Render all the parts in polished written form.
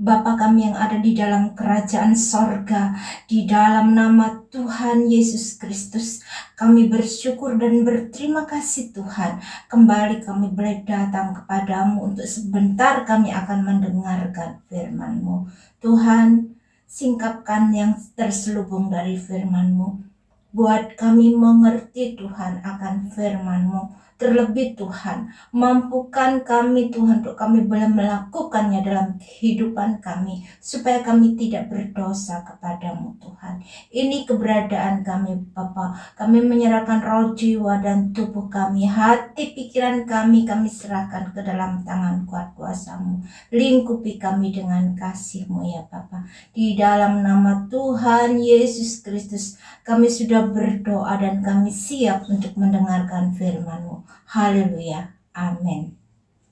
Bapa kami yang ada di dalam kerajaan sorga, di dalam nama Tuhan Yesus Kristus, kami bersyukur dan berterima kasih Tuhan. Kembali kami boleh datang kepadamu untuk sebentar kami akan mendengarkan firman-Mu. Tuhan, singkapkan yang terselubung dari firman-Mu. Buat kami mengerti Tuhan akan firman-Mu. Terlebih Tuhan, mampukan kami Tuhan untuk kami boleh melakukannya dalam kehidupan kami, supaya kami tidak berdosa kepadamu Tuhan. Ini keberadaan kami Bapa. Kami menyerahkan roh, jiwa, dan tubuh kami, hati, pikiran kami serahkan ke dalam tangan kuat kuasa-Mu. Lingkupi kami dengan kasih-Mu ya Bapa. Di dalam nama Tuhan Yesus Kristus, kami sudah berdoa dan kami siap untuk mendengarkan firman-Mu. Haleluya. Amin.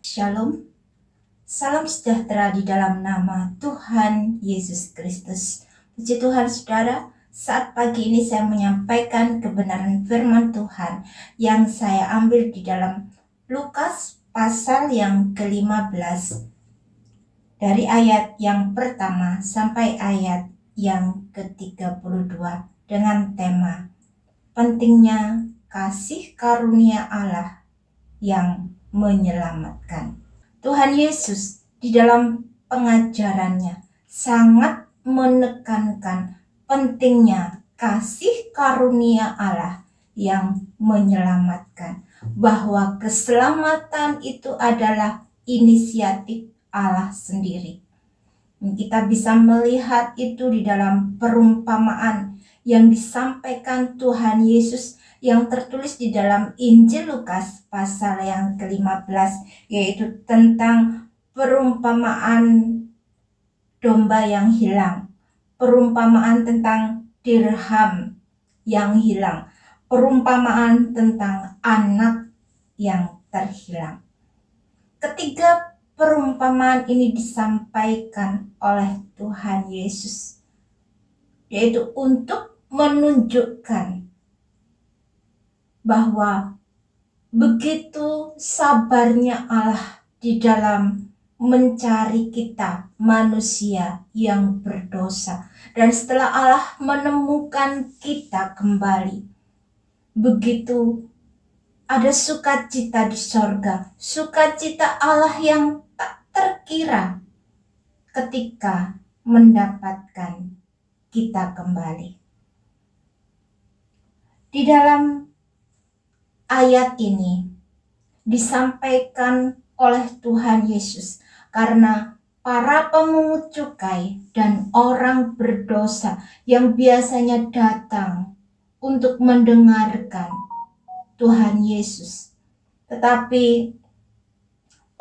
Shalom. Salam sejahtera di dalam nama Tuhan Yesus Kristus. Puji Tuhan saudara, saat pagi ini saya menyampaikan kebenaran firman Tuhan yang saya ambil di dalam Lukas pasal yang ke-15. Dari ayat yang pertama sampai ayat yang ke-32 dengan tema pentingnya kasih karunia Allah yang menyelamatkan. Tuhan Yesus di dalam pengajarannya sangat menekankan pentingnya kasih karunia Allah yang menyelamatkan, bahwa keselamatan itu adalah inisiatif Allah sendiri. Kita bisa melihat itu di dalam perumpamaan yang disampaikan Tuhan Yesus yang tertulis di dalam Injil Lukas pasal yang ke-15, yaitu tentang perumpamaan domba yang hilang, perumpamaan tentang dirham yang hilang, perumpamaan tentang anak yang terhilang. Ketiga perumpamaan ini disampaikan oleh Tuhan Yesus, yaitu untuk menunjukkan bahwa begitu sabarnya Allah di dalam mencari kita manusia yang berdosa. Dan setelah Allah menemukan kita kembali, begitu ada sukacita di sorga, sukacita Allah yang tak terkira ketika mendapatkan kita kembali. Di dalam ayat ini disampaikan oleh Tuhan Yesus karena para pemungut cukai dan orang berdosa yang biasanya datang untuk mendengarkan Tuhan Yesus. Tetapi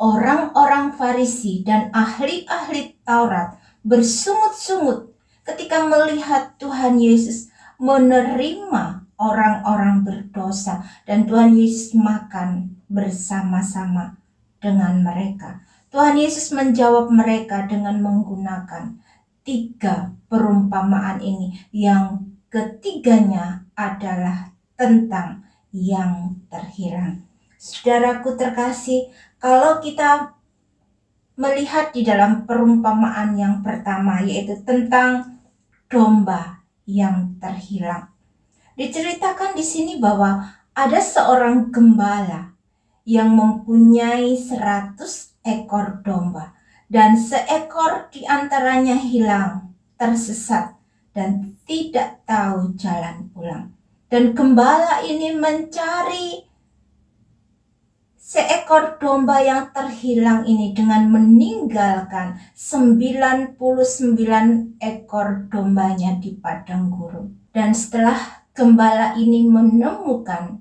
orang-orang Farisi dan ahli-ahli Taurat bersungut-sungut ketika melihat Tuhan Yesus menerima orang-orang berdosa dan Tuhan Yesus makan bersama-sama dengan mereka. Tuhan Yesus menjawab mereka dengan menggunakan 3 perumpamaan ini, yang ketiganya adalah tentang yang terhilang. Saudaraku terkasih, kalau kita melihat di dalam perumpamaan yang pertama, yaitu tentang domba yang terhilang, diceritakan di sini bahwa ada seorang gembala yang mempunyai 100 ekor domba, dan seekor di antaranya hilang, tersesat, dan tidak tahu jalan pulang. Dan gembala ini mencari seekor domba yang terhilang ini dengan meninggalkan 99 ekor dombanya di padang gurun. Dan setelah gembala ini menemukan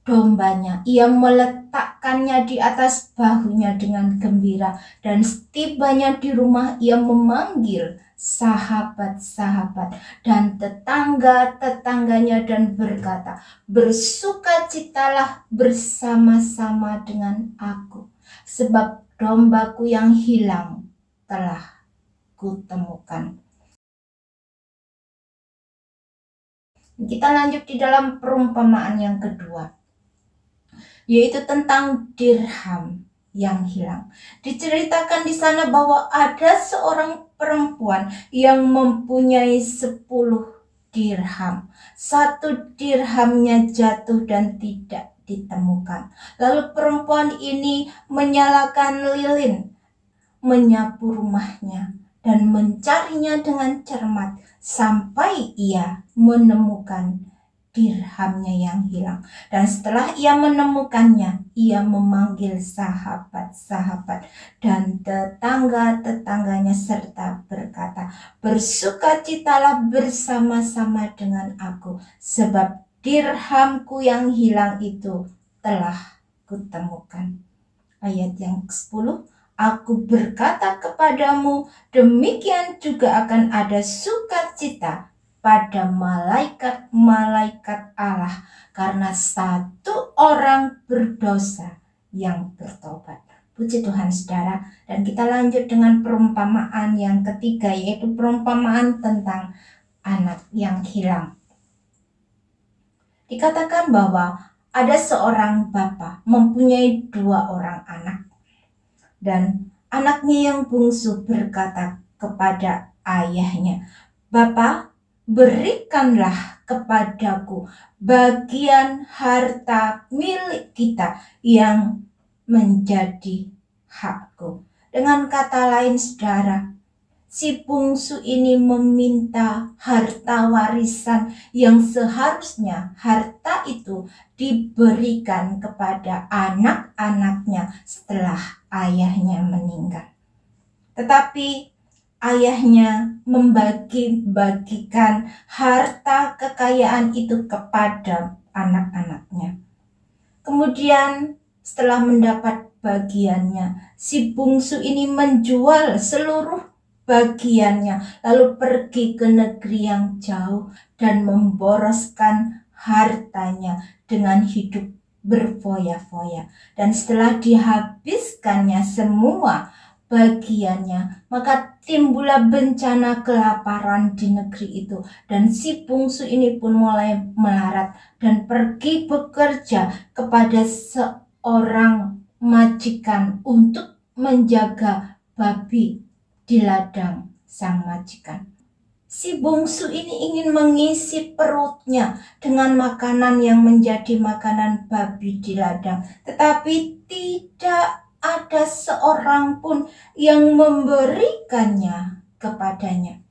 dombanya, ia meletakkannya di atas bahunya dengan gembira, dan setibanya di rumah ia memanggil sahabat-sahabat dan tetangga-tetangganya dan berkata, "Bersukacitalah bersama-sama dengan aku, sebab dombaku yang hilang telah kutemukan." Kita lanjut di dalam perumpamaan yang kedua, yaitu tentang dirham yang hilang. Diceritakan di sana bahwa ada seorang perempuan yang mempunyai 10 dirham. 1 dirhamnya jatuh dan tidak ditemukan. Lalu perempuan ini menyalakan lilin, menyapu rumahnya, dan mencarinya dengan cermat sampai ia menemukan dirhamnya yang hilang. Dan setelah ia menemukannya, ia memanggil sahabat-sahabat dan tetangga-tetangganya serta berkata, "Bersukacitalah bersama-sama dengan aku, sebab dirhamku yang hilang itu telah kutemukan." Ayat yang ke-10, "Aku berkata kepadamu, demikian juga akan ada sukacita pada malaikat-malaikat Allah karena 1 orang berdosa yang bertobat." Puji Tuhan saudara. Dan kita lanjut dengan perumpamaan yang ketiga, yaitu perumpamaan tentang anak yang hilang. Dikatakan bahwa ada seorang bapa mempunyai 2 orang anak. Dan anaknya yang bungsu berkata kepada ayahnya, "Bapa, berikanlah kepadaku bagian harta milik kita yang menjadi hakku." Dengan kata lain saudara, si bungsu ini meminta harta warisan yang seharusnya harta itu diberikan kepada anak-anaknya setelah ayahnya meninggal. Tetapi ayahnya membagi-bagikan harta kekayaan itu kepada anak-anaknya. Kemudian setelah mendapat bagiannya, si bungsu ini menjual seluruh bagiannya, lalu pergi ke negeri yang jauh dan memboroskan hartanya dengan hidup berfoya-foya. Dan setelah dihabiskannya semua bagiannya, maka timbullah bencana kelaparan di negeri itu. Dan si bungsu ini pun mulai melarat dan pergi bekerja kepada seorang majikan untuk menjaga babi di ladang sang majikan. Si bungsu ini ingin mengisi perutnya dengan makanan yang menjadi makanan babi di ladang, tetapi tidak ada seorang pun yang memberikannya kepadanya.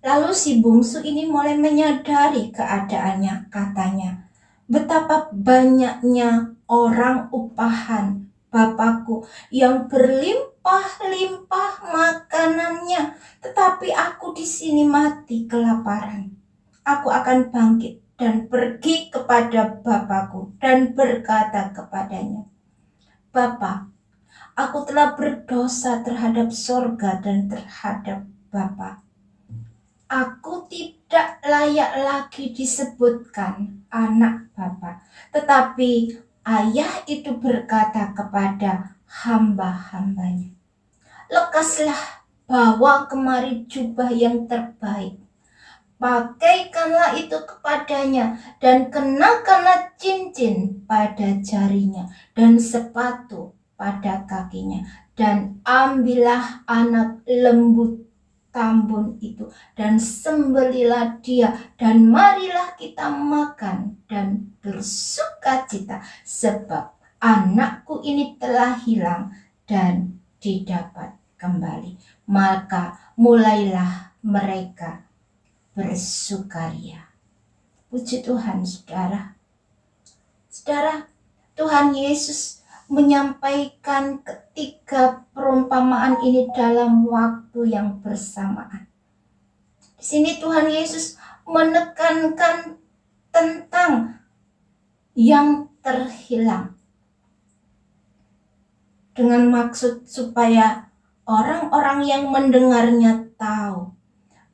Lalu si bungsu ini mulai menyadari keadaannya, katanya, "Betapa banyaknya orang upahan Bapakku yang berlimpah-limpah makanannya, tetapi aku di sini mati kelaparan. Aku akan bangkit dan pergi kepada Bapakku dan berkata kepadanya, Bapa, aku telah berdosa terhadap sorga dan terhadap Bapa. Aku tidak layak lagi disebutkan anak Bapa." Tetapi ayah itu berkata kepada hamba-hambanya, "Lekaslah, bawa kemari jubah yang terbaik. Pakaikanlah itu kepadanya dan kenakanlah cincin pada jarinya dan sepatu pada kakinya. Dan ambillah anak lembu tambun itu dan sembelilah dia, dan marilah kita makan dan bersukacita, sebab anakku ini telah hilang dan didapat kembali." Maka mulailah mereka bersukaria. Puji Tuhan saudara. Saudara, Tuhan Yesus menyampaikan ketiga perumpamaan ini dalam waktu yang bersamaan. Di sini Tuhan Yesus menekankan tentang yang terhilang, dengan maksud supaya orang-orang yang mendengarnya tahu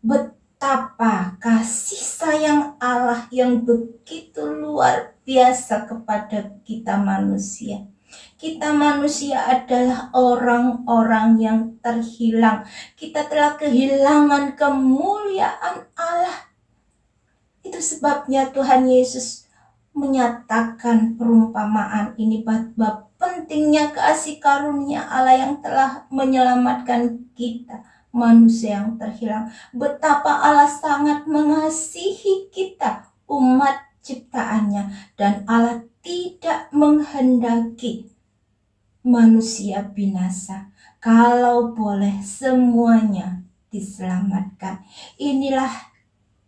betapa kasih sayang Allah yang begitu luar biasa kepada kita manusia. Kita manusia adalah orang-orang yang terhilang. Kita telah kehilangan kemuliaan Allah. Itu sebabnya Tuhan Yesus menyatakan perumpamaan ini bahwa pentingnya kasih karunia Allah yang telah menyelamatkan kita, manusia yang terhilang. Betapa Allah sangat mengasihi kita, umat ciptaannya, dan Allah tidak menghendaki manusia binasa. Kalau boleh semuanya diselamatkan. Inilah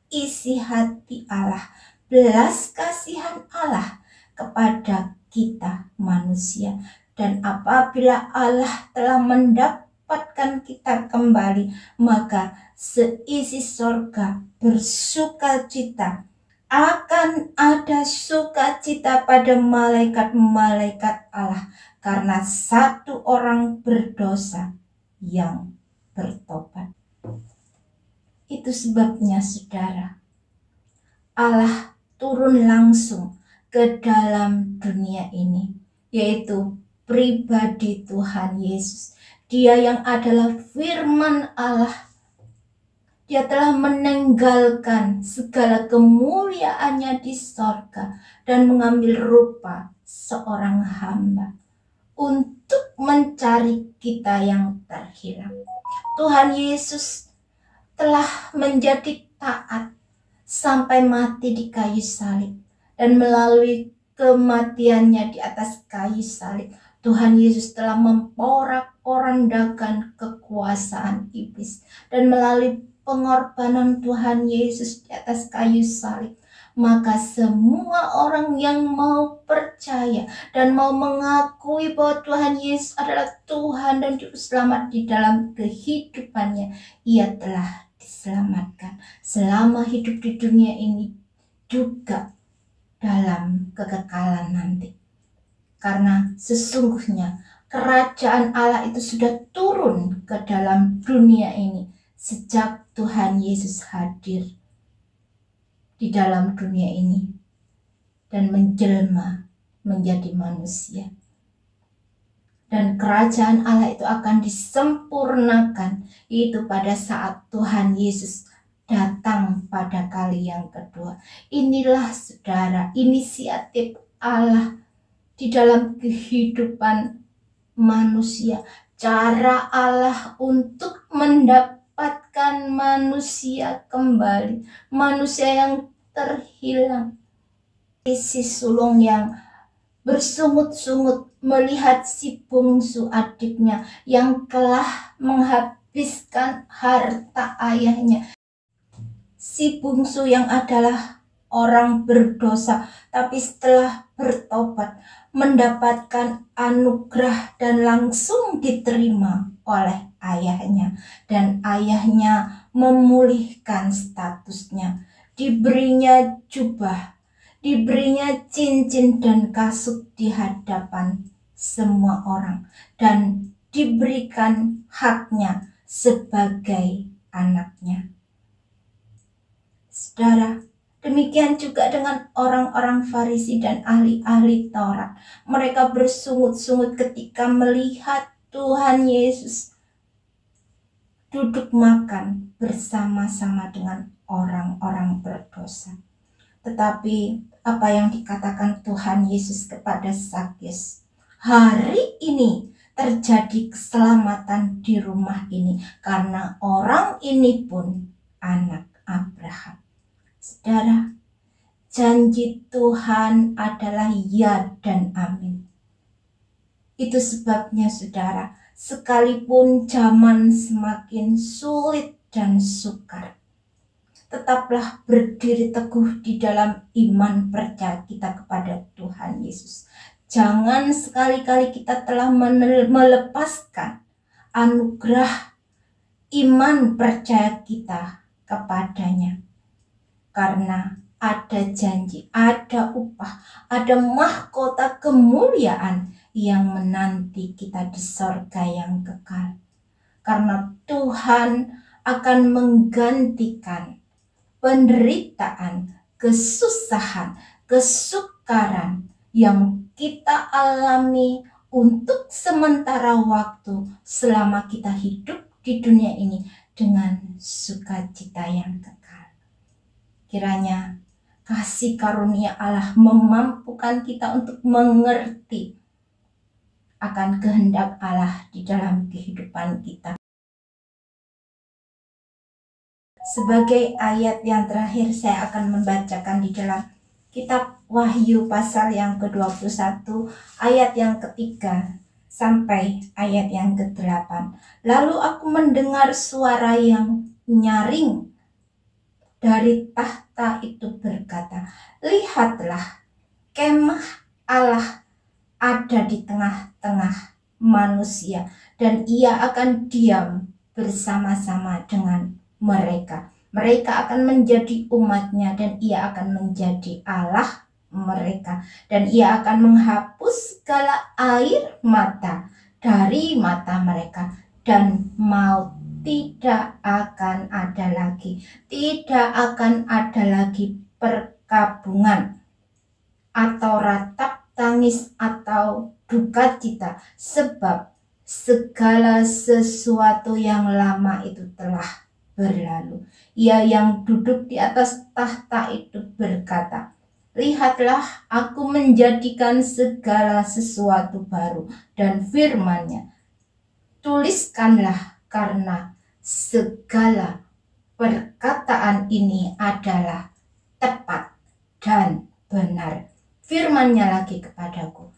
isi hati Allah, belas kasihan Allah kepada kita manusia. Dan apabila Allah telah mendapatkan kita kembali, maka seisi sorga bersukacita. Akan ada sukacita pada malaikat-malaikat Allah karena satu orang berdosa yang bertobat. Itu sebabnya saudara, Allah turun langsung ke dalam dunia ini, yaitu pribadi Tuhan Yesus. Dia yang adalah firman Allah. Dia telah meninggalkan segala kemuliaannya di sorga dan mengambil rupa seorang hamba untuk mencari kita yang terhilang. Tuhan Yesus telah menjadi taat sampai mati di kayu salib, dan melalui kematiannya di atas kayu salib, Tuhan Yesus telah memporak-porandakan kekuasaan iblis, dan melalui pengorbanan Tuhan Yesus di atas kayu salib, maka semua orang yang mau percaya dan mau mengakui bahwa Tuhan Yesus adalah Tuhan dan Juru Selamat di dalam kehidupannya, ia telah diselamatkan selama hidup di dunia ini, juga dalam kekekalan nanti. Karena sesungguhnya kerajaan Allah itu sudah turun ke dalam dunia ini sejak Tuhan Yesus hadir di dalam dunia ini dan menjelma menjadi manusia. Dan kerajaan Allah itu akan disempurnakan itu pada saat Tuhan Yesus datang pada kali yang kedua. Inilah saudara, inisiatif Allah di dalam kehidupan manusia. Cara Allah untuk mendapatkan manusia kembali, manusia yang terhilang. Isi sulung yang bersungut-sungut melihat si bungsu adiknya yang telah menghabiskan harta ayahnya. Si bungsu yang adalah orang berdosa, tapi setelah bertobat mendapatkan anugerah dan langsung diterima oleh ayahnya, dan ayahnya memulihkan statusnya, diberinya jubah, diberinya cincin dan kasut di hadapan semua orang, dan diberikan haknya sebagai anaknya. Saudara, demikian juga dengan orang-orang Farisi dan ahli-ahli Taurat. Mereka bersungut-sungut ketika melihat Tuhan Yesus duduk makan bersama-sama dengan orang-orang berdosa. Tetapi apa yang dikatakan Tuhan Yesus kepada Zakeus, hari ini terjadi keselamatan di rumah ini karena orang ini pun anak Abraham. Saudara, janji Tuhan adalah ya dan amin. Itu sebabnya saudara, sekalipun zaman semakin sulit dan sukar, tetaplah berdiri teguh di dalam iman percaya kita kepada Tuhan Yesus. Jangan sekali-kali kita telah melepaskan anugerah iman percaya kita kepadanya. Karena ada janji, ada upah, ada mahkota kemuliaan yang menanti kita di sorga yang kekal. Karena Tuhan akan menggantikan penderitaan, kesusahan, kesukaran yang kita alami untuk sementara waktu selama kita hidup di dunia ini dengan sukacita yang kekal. Kiranya kasih karunia Allah memampukan kita untuk mengerti akan kehendak Allah di dalam kehidupan kita. Sebagai ayat yang terakhir, saya akan membacakan di dalam kitab Wahyu pasal yang ke-21 ayat yang ketiga sampai ayat yang ke-8. Lalu aku mendengar suara yang nyaring dari tahta itu berkata, lihatlah, kemah Allah ada di tengah-tengah manusia, dan ia akan diam bersama-sama dengan mereka. Mereka akan menjadi umatnya, dan ia akan menjadi Allah mereka. Dan ia akan menghapus segala air mata dari mata mereka, dan maut tidak akan ada lagi. Tidak akan ada lagi perkabungan atau ratap tangis atau duka cita, sebab segala sesuatu yang lama itu telah berlalu. Ia yang duduk di atas tahta itu berkata, lihatlah, aku menjadikan segala sesuatu baru. Dan firman-Nya, tuliskanlah, karena segala perkataan ini adalah tepat dan benar. Firman-Nya lagi kepadaku,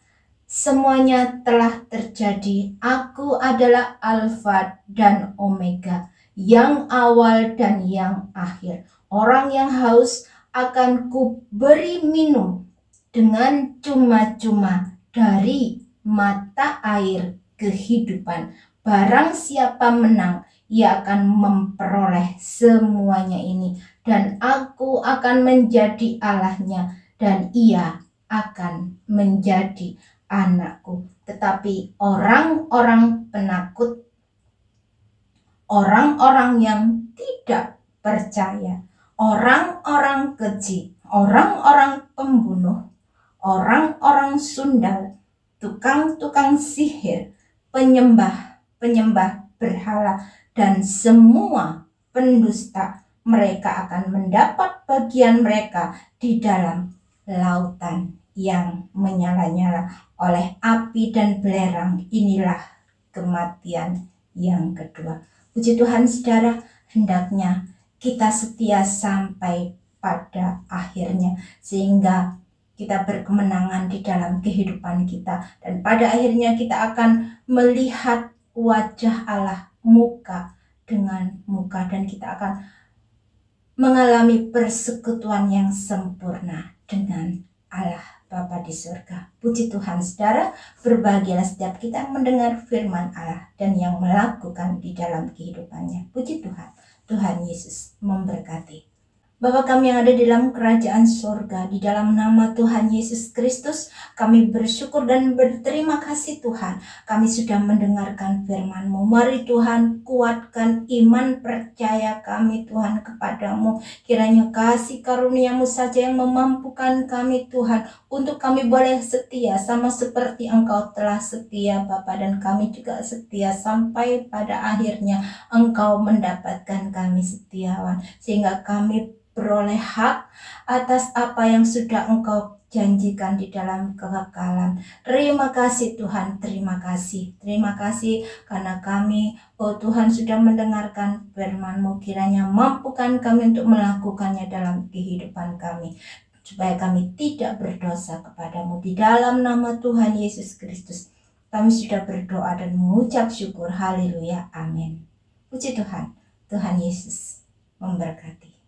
semuanya telah terjadi. Aku adalah Alfa dan Omega, yang awal dan yang akhir. Orang yang haus akan kuberi minum dengan cuma-cuma dari mata air kehidupan. Barang siapa menang, ia akan memperoleh semuanya ini, dan aku akan menjadi Allahnya, dan ia akan menjadi anakku. Tetapi orang-orang penakut, orang-orang yang tidak percaya, orang-orang keji, orang-orang pembunuh, orang-orang sundal, tukang-tukang sihir, penyembah berhala, dan semua pendusta, mereka akan mendapat bagian mereka di dalam lautan yang menyala-nyala oleh api dan belerang. Inilah kematian yang kedua. Puji Tuhan, saudara, hendaknya kita setia sampai pada akhirnya, sehingga kita berkemenangan di dalam kehidupan kita, dan pada akhirnya kita akan melihat wajah Allah muka dengan muka, dan kita akan mengalami persekutuan yang sempurna dengan Allah Bapa di surga. Puji Tuhan, saudara, berbahagialah setiap kita yang mendengar firman Allah dan yang melakukan di dalam kehidupannya. Puji Tuhan, Tuhan Yesus memberkati. Bapa kami yang ada di dalam kerajaan surga, di dalam nama Tuhan Yesus Kristus, kami bersyukur dan berterima kasih Tuhan. Kami sudah mendengarkan firman-Mu. Mari Tuhan, kuatkan iman percaya kami Tuhan kepadamu. Kiranya kasih karunia-Mu saja yang memampukan kami Tuhan, untuk kami boleh setia sama seperti Engkau telah setia Bapa, dan kami juga setia sampai pada akhirnya Engkau mendapatkan kami setiawan, sehingga kami beroleh hak atas apa yang sudah Engkau janjikan di dalam kekekalan. Terima kasih Tuhan, terima kasih. Terima kasih karena kami, oh Tuhan, sudah mendengarkan firman-Mu. Kiranya mampukan kami untuk melakukannya dalam kehidupan kami, supaya kami tidak berdosa kepadamu. Di dalam nama Tuhan Yesus Kristus, kami sudah berdoa dan mengucap syukur. Haleluya, amin. Puji Tuhan, Tuhan Yesus memberkati.